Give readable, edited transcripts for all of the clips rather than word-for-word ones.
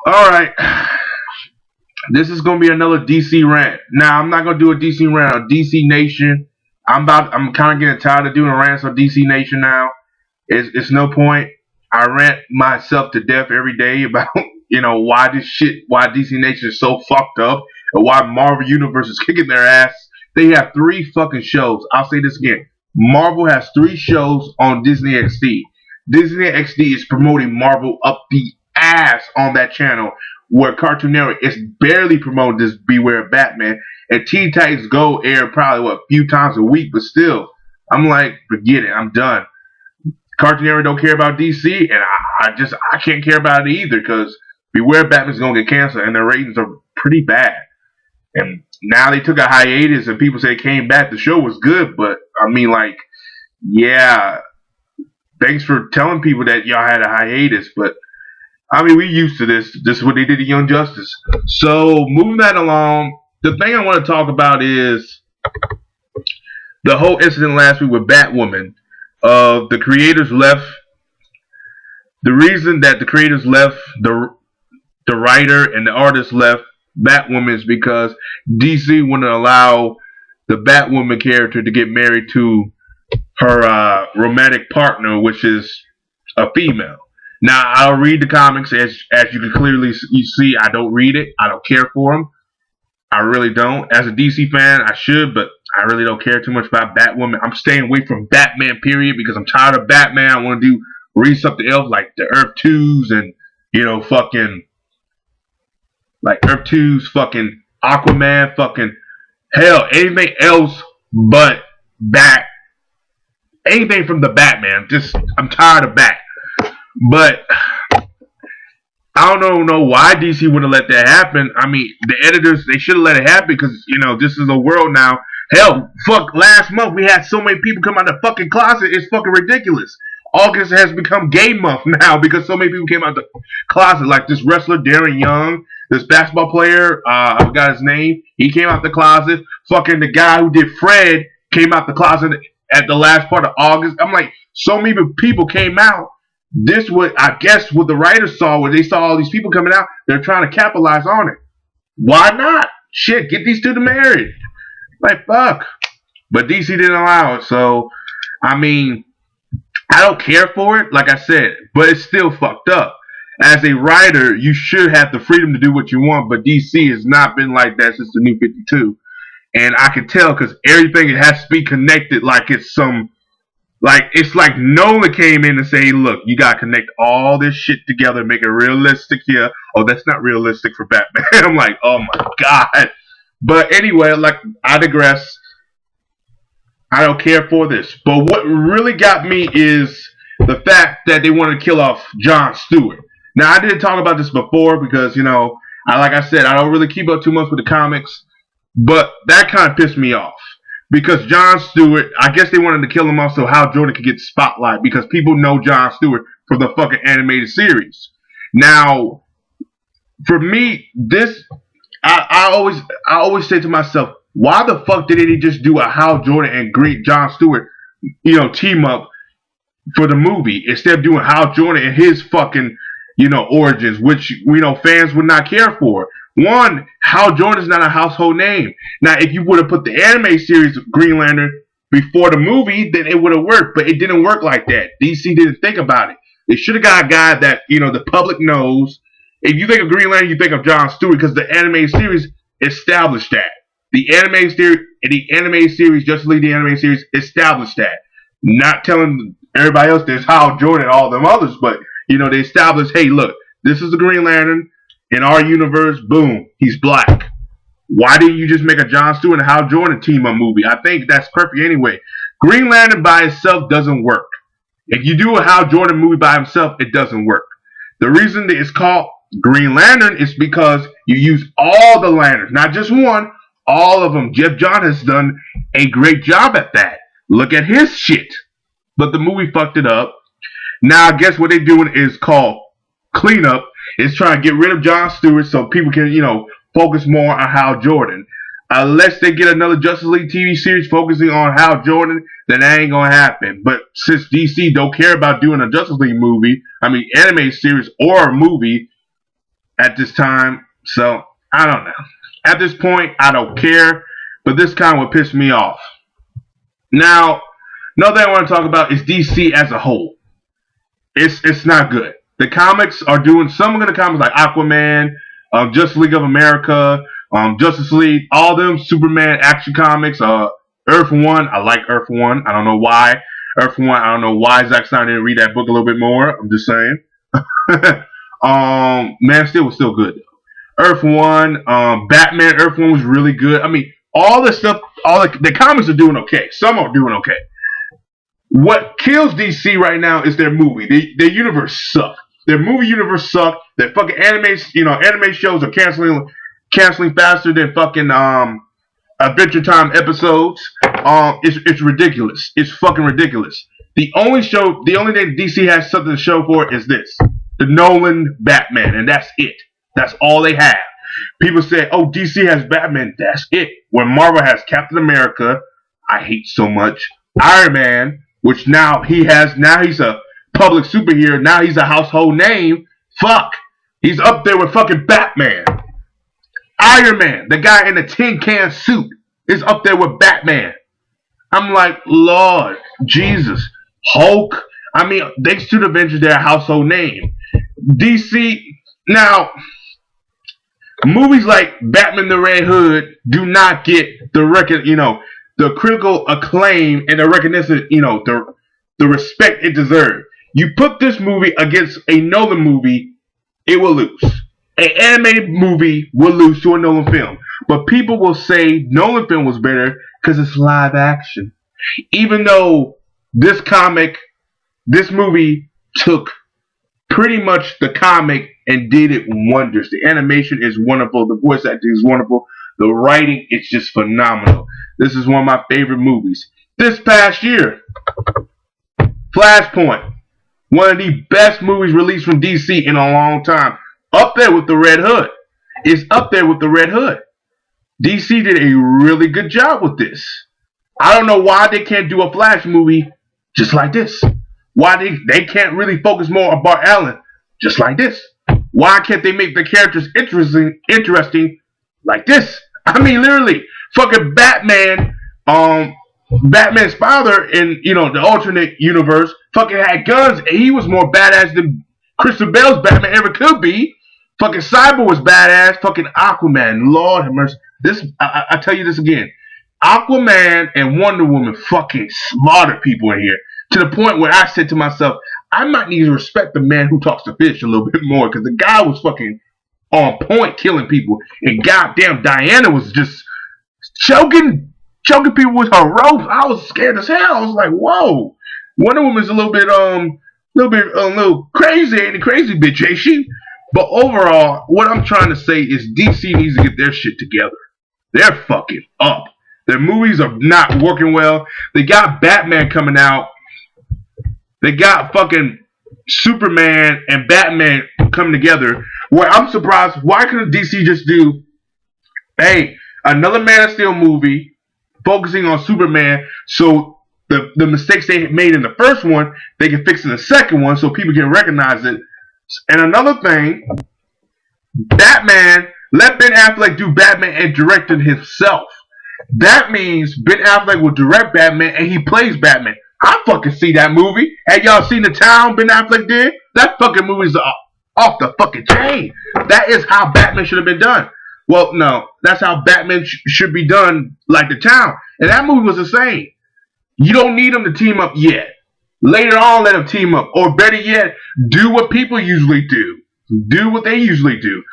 Alright. This is gonna be another DC rant. Now I'm not gonna do a DC rant on DC Nation. I'm kinda getting tired of doing rants on DC Nation now. It's no point. I rant myself to death every day about why why DC Nation is so fucked up and why Marvel Universe is kicking their ass. They have 3 fucking shows. I'll say this again. Marvel has 3 shows on Disney XD. Disney XD is promoting Marvel up the ass on that channel, where Cartoon Network is barely promoting this Beware Batman, and Teen Titans Go air probably a few times a week, but still, I'm like, forget it, I'm done. Cartoon Network don't care about DC, and I can't care about it either, because Beware Batman's gonna get canceled, and their ratings are pretty bad. And now they took a hiatus, and people say it came back. The show was good, but I mean, like, yeah, thanks for telling people that y'all had a hiatus, but I mean, we used to this. This is what they did to Young Justice. So, moving that along, the thing I want to talk about is the whole incident last week with Batwoman. The creators left. The reason that the creators left, the writer and the artist left Batwoman is because DC wouldn't allow the Batwoman character to get married to her romantic partner, which is a female. Now, I'll read the comics. As you can clearly see, I don't read it. I don't care for them. I really don't. As a DC fan, I should, but I really don't care too much about Batwoman. I'm staying away from Batman, period, because I'm tired of Batman. I want to read something else like the Earth 2s and, fucking, like Earth 2s, fucking Aquaman, fucking, hell, anything else but anything from the Batman. I'm tired of Bat. But I don't know why DC would have let that happen. I mean, the editors, they should have let it happen because, this is a world now. Hell, fuck, last month we had so many people come out of the fucking closet. It's fucking ridiculous. August has become gay month now because so many people came out of the closet. Like this wrestler, Darren Young, this basketball player, I forgot his name. He came out the closet. Fucking the guy who did Fred came out the closet at the last part of August. I'm like, so many people came out. This I guess what the writers saw, when they saw all these people coming out, they're trying to capitalize on it. Why not? Shit, get these two to married. Like, fuck. But DC didn't allow it, so, I mean, I don't care for it, like I said, but it's still fucked up. As a writer, you should have the freedom to do what you want, but DC has not been like that since the New 52. And I can tell, because everything has to be connected like it's some... it's like Nolan came in and say, look, you gotta connect all this shit together, make it realistic here. Oh, that's not realistic for Batman. I'm like, oh my god. But anyway, I digress. I don't care for this. But what really got me is the fact that they wanted to kill off Jon Stewart. Now, I didn't talk about this before because, like I said, I don't really keep up too much with the comics. But that kind of pissed me off. Because Jon Stewart, I guess they wanted to kill him off so Hal Jordan could get the spotlight. Because people know Jon Stewart from the fucking animated series. Now, for me, I always say to myself, why the fuck didn't he just do a Hal Jordan and Jon Stewart, team up for the movie instead of doing Hal Jordan and his fucking, origins, which fans would not care for. One, Hal Jordan's not a household name. Now, if you would have put the anime series of Green Lantern before the movie, then it would have worked. But it didn't work like that. DC didn't think about it. They should have got a guy that, the public knows. If you think of Green Lantern, you think of Jon Stewart because the anime series established that. The anime series, Justice League, the anime series, established that. Not telling everybody else there's Hal Jordan and all them others, but, they established, hey, look, this is the Green Lantern. In our universe, boom, he's black. Why didn't you just make a Jon Stewart and Hal Jordan team-up movie? I think that's perfect anyway. Green Lantern by itself doesn't work. If you do a Hal Jordan movie by himself, it doesn't work. The reason that it's called Green Lantern is because you use all the lanterns, not just one, all of them. Jeff Johns has done a great job at that. Look at his shit. But the movie fucked it up. Now, I guess what they're doing is called cleanup. It's trying to get rid of Jon Stewart so people can, focus more on Hal Jordan. Unless they get another Justice League TV series focusing on Hal Jordan, then that ain't gonna happen. But since DC don't care about doing a Justice League movie, anime series or a movie, at this time. So I don't know. At this point, I don't care. But this kind of would piss me off. Now, another thing I want to talk about is DC as a whole. It's not good. The comics are doing some of the comics like Aquaman, Justice League of America, Justice League, all them Superman action comics. Earth One, I like Earth One. I don't know why. Earth One, I don't know why Zack Snyder didn't read that book a little bit more. I'm just saying. Man of Steel was still good. Earth One, Batman. Earth One was really good. I mean, all the stuff, all the comics are doing okay. Some are doing okay. What kills DC right now is their movie. Their universe sucks. Their movie universe sucks. Their fucking anime shows are canceling faster than fucking Adventure Time episodes. It's ridiculous. It's fucking ridiculous. The only thing DC has something to show for is this: the Nolan Batman, and that's it. That's all they have. People say, "Oh, DC has Batman." That's it. When Marvel has Captain America, I hate so much. Iron Man, which now he's a public superhero. Now he's a household name. Fuck, he's up there with fucking Batman. Iron Man, the guy in the tin can suit, is up there with Batman. I'm like, Lord Jesus, Hulk. I mean, thanks to the Avengers, they're a household name. DC now. Movies like Batman the Red Hood do not get the critical acclaim and the recognition, the respect it deserves. You put this movie against a Nolan movie, it will lose. An animated movie will lose to a Nolan film. But people will say Nolan film was better because it's live action. Even though this movie took pretty much the comic and did it wonders. The animation is wonderful. The voice acting is wonderful. The writing, it's just phenomenal. This is one of my favorite movies. This past year, Flashpoint, one of the best movies released from DC in a long time. Up there with the Red Hood. It's up there with the Red Hood. DC did a really good job with this. I don't know why they can't do a Flash movie just like this. Why they can't really focus more on Bart Allen just like this. Why can't they make the characters interesting like this? I mean, literally, fucking Batman, Batman's father in, the alternate universe fucking had guns and he was more badass than Christian Bale's Batman ever could be. Fucking Cyborg was badass. Fucking Aquaman, Lord have mercy. I tell you this again. Aquaman and Wonder Woman fucking slaughtered people in here. To the point where I said to myself, I might need to respect the man who talks to fish a little bit more, because the guy was fucking on point killing people, and goddamn Diana was just choking people with her ropes. I was scared as hell. I was like, whoa, Wonder Woman's a little crazy, ain't a crazy bitch, ain't she? But overall, what I'm trying to say is DC needs to get their shit together. They're fucking up. Their movies are not working well. They got Batman coming out. They got fucking Superman and Batman coming together. Where I'm surprised, why couldn't DC just do, hey, another Man of Steel movie focusing on Superman, so the mistakes they made in the first one, they can fix in the second one so people can recognize it. And another thing, Batman, let Ben Affleck do Batman and direct it himself. That means Ben Affleck will direct Batman and he plays Batman. I fucking see that movie. Have y'all seen The Town Ben Affleck did? That fucking movie's off the fucking chain. That is how Batman should have been done. Well, no, that's how Batman should be done, like The Town. And that movie was the same. You don't need them to team up yet. Later on, let them team up. Or better yet, do what people usually do. Do what they usually do.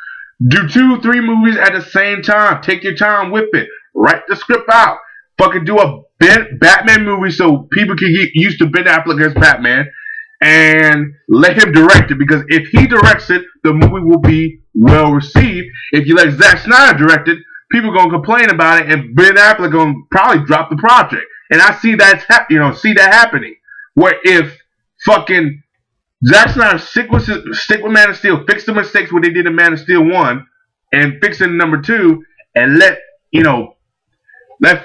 Do 2, 3 movies at the same time. Take your time with it. Write the script out. Fucking do a Batman movie so people can get used to Ben Affleck as Batman, and let him direct it, because if he directs it, the movie will be well received. If you let Zack Snyder direct it, people are gonna complain about it, and Ben Affleck gonna probably drop the project. And I see that happening. Where if fucking Zack Snyder stick with Man of Steel, fix the mistakes what they did in Man of Steel 1, and fix it in number 2, and let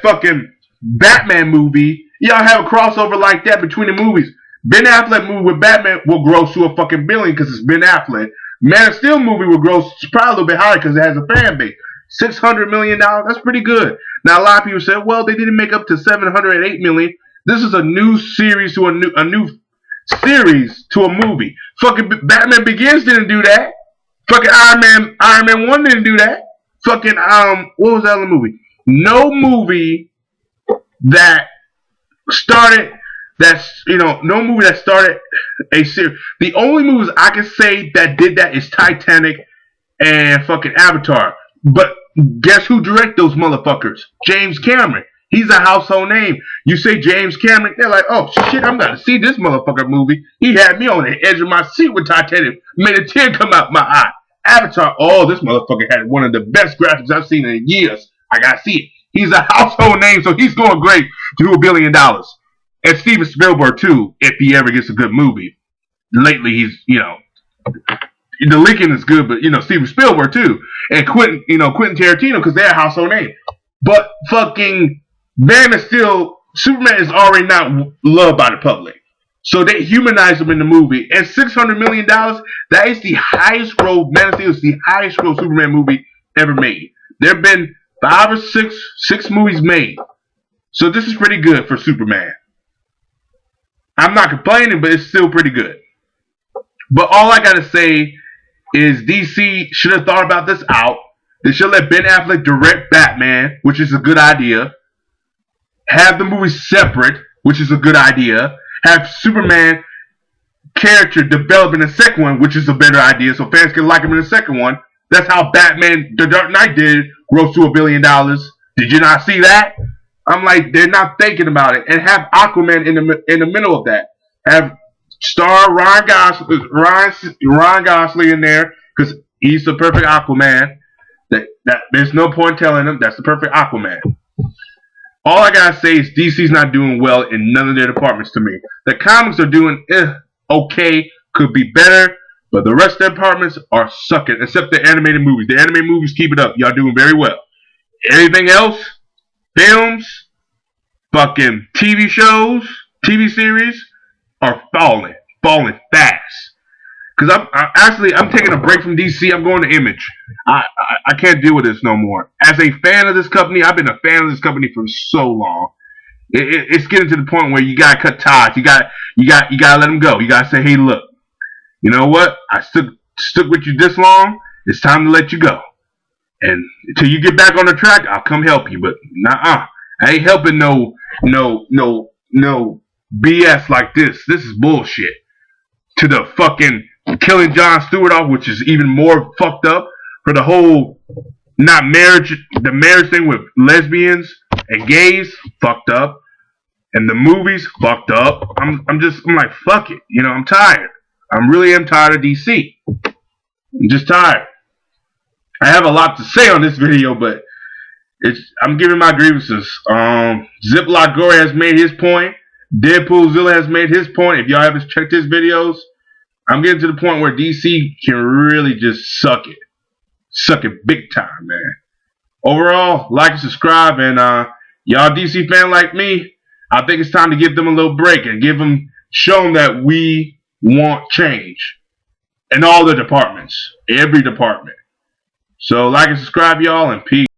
fucking Batman movie, y'all have a crossover like that between the movies. Ben Affleck movie with Batman will gross to a fucking billion because it's Ben Affleck. Man of Steel movie will gross probably a little bit higher because it has a fan base. $600 million, that's pretty good. Now a lot of people say, well, they didn't make up to $708 million. This is a new series to a new series to a movie. Fucking Batman Begins didn't do that. Fucking Iron Man 1 didn't do that. Fucking what was that other movie? No movie that started no movie that started a series. The only movies I can say that did that is Titanic and fucking Avatar. But guess who directed those motherfuckers? James Cameron. He's a household name. You say James Cameron, they're like, oh shit, I'm gonna see this motherfucker movie. He had me on the edge of my seat with Titanic. Made a tear come out my eye. Avatar, oh, this motherfucker had one of the best graphics I've seen in years. I gotta see it. He's a household name, so he's going great to do $1 billion. And Steven Spielberg too, if he ever gets a good movie. Lately, he's the Lincoln is good, but Steven Spielberg too, and Quentin Tarantino because they're a household name. But fucking Man of Steel, Superman is already not loved by the public, so they humanize him in the movie. And $600 million, that is the highest gross. Man of Steel is the highest gross Superman movie ever made. There have been 5 or 6 movies made, so this is pretty good for Superman. I'm not complaining, but it's still pretty good. But all I gotta say is DC should have thought about this out. They should let Ben Affleck direct Batman, which is a good idea. Have the movie separate, which is a good idea. Have Superman character develop in the second one, which is a better idea, so fans can like him in the second one. That's how Batman The Dark Knight did, gross to $1 billion. Did you not see that? I'm like, they're not thinking about it. And have Aquaman in the middle of that. Have star Ryan Gosling in there because he's the perfect Aquaman. That there's no point telling him that's the perfect Aquaman. All I gotta say is DC's not doing well in none of their departments to me. The comics are doing okay, could be better, but the rest of the departments are sucking, except the animated movies. The animated movies, keep it up. Y'all doing very well. Everything else, films, fucking TV shows, TV series, are falling fast. Because I'm taking a break from DC. I'm going to Image. I can't deal with this no more. As a fan of this company, I've been a fan of this company for so long. It's getting to the point where you gotta cut ties. You gotta let them go. You gotta say, hey, look, you know what? I stuck with you this long. It's time to let you go. And until you get back on the track, I'll come help you. But I ain't helping no BS like this. This is bullshit. To the fucking killing Jon Stewart off, which is even more fucked up. For the whole the marriage thing with lesbians and gays, fucked up. And the movies, fucked up. I'm like, fuck it. I'm tired. I really am tired of DC. I'm just tired. I have a lot to say on this video, but I'm giving my grievances. Ziploc Gory has made his point. Deadpoolzilla has made his point. If y'all haven't checked his videos, I'm getting to the point where DC can really just suck it. Suck it big time, man. Overall, like and subscribe, and y'all DC fan like me, I think it's time to give them a little break and show them that we want change in all the departments, every department. So like and subscribe, y'all, and peace.